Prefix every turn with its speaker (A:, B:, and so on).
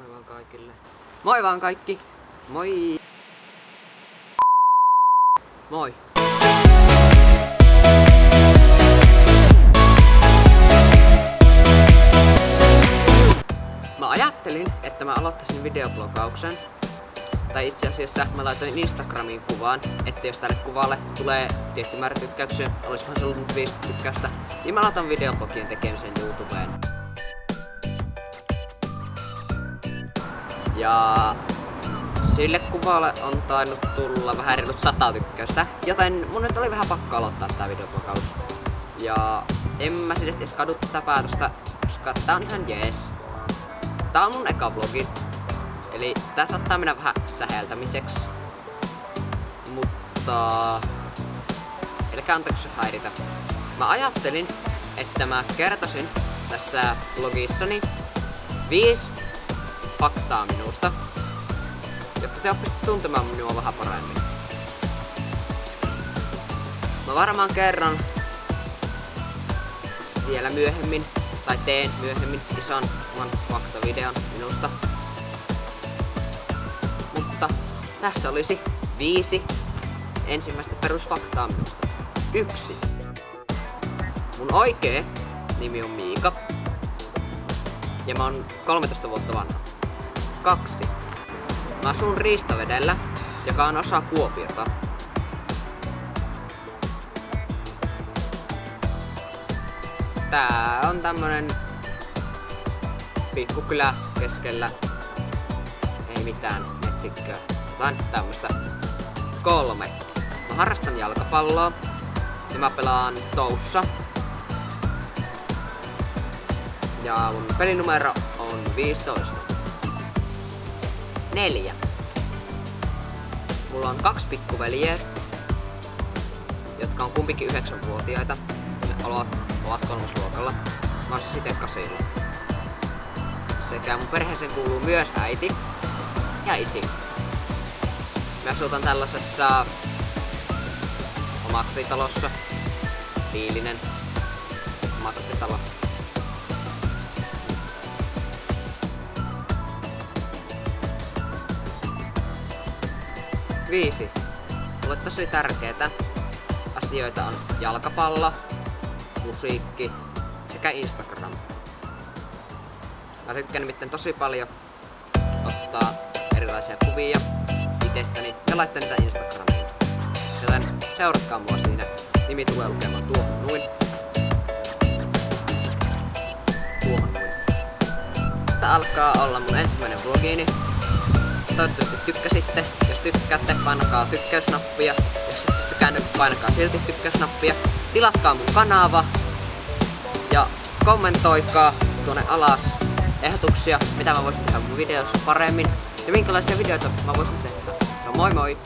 A: Moi vaan kaikille. Moi vaan kaikki! Moi! Moi! Mä ajattelin, että mä aloittaisin videoblogauksen. Tai itse asiassa mä laitoin Instagramiin kuvaan, että jos tälle kuvalle tulee tietty määrä tykkäyksiä, olisikohan se ollut nyt 50 tykkäystä, niin mä aloitan videoblogien tekemisen YouTubeen. Ja sille kuvalle on tainnut tulla vähän reilut 100 tykkäystä, joten mun nyt oli vähän pakko aloittaa tää videoblogaus. Ja en mä siis edes kadu tätä päätöstä, koska tää on ihan jees. Tää on mun eka vlogi, eli tää saattaa mennä vähän säheltämiseksi. Mutta elikkä antaako se häiritä. Mä ajattelin, että mä kertoisin tässä vlogissani 5 faktaa minusta, jotta te oppisitte tuntemaan minua vähän paremmin. Mä varmaan kerron vielä myöhemmin, tai teen myöhemmin ison faktavideon minusta. Mutta tässä olisi 5 ensimmäistä perusfaktaa minusta. 1. Mun oikee nimi on Miika. Ja mä oon 13 vuotta vanha. 2. Mä asun Riistavedellä, joka on osa Kuopiota. 3. Tää on tämmönen pikkukylä keskellä. Ei mitään metsikköä. Jotain tämmöstä. 3. Mä harrastan jalkapalloa. Ja mä pelaan Toussa. Ja mun pelinumero on 15. 4. Mulla on 2 pikkuveljeä, jotka on kumpikin 9-vuotiaita. Ne ovat 3. luokalla. Mä oon siis ite 8. Sekä mun perheeseen kuuluu myös äiti ja isi. Me asutaan tällaisessa omakotitalossa. Tiilinen omakotitalo. 5. Mulle tosi tärkeitä asioita on jalkapallo, musiikki sekä Instagram. Mä tykkään nimittäin tosi paljon ottaa erilaisia kuvia itsestäni ja laittaa niitä Instagramiin. Joten seuratkaa mua siinä. Nimi tulee lukemaan tuohon noin. Tuohon noin. Tää alkaa olla mun ensimmäinen vlogini. Toivottavasti tykkäsitte. Jos tykkäätte, painakaa tykkäysnappia. Jos ette tykännyt, painakaa silti tykkäysnappia. Tilatkaa mun kanava. Ja kommentoikaa tuonne alas ehdotuksia, mitä mä voisin tehdä mun videossa paremmin. Ja minkälaisia videoita mä voisin tehdä. No moi moi!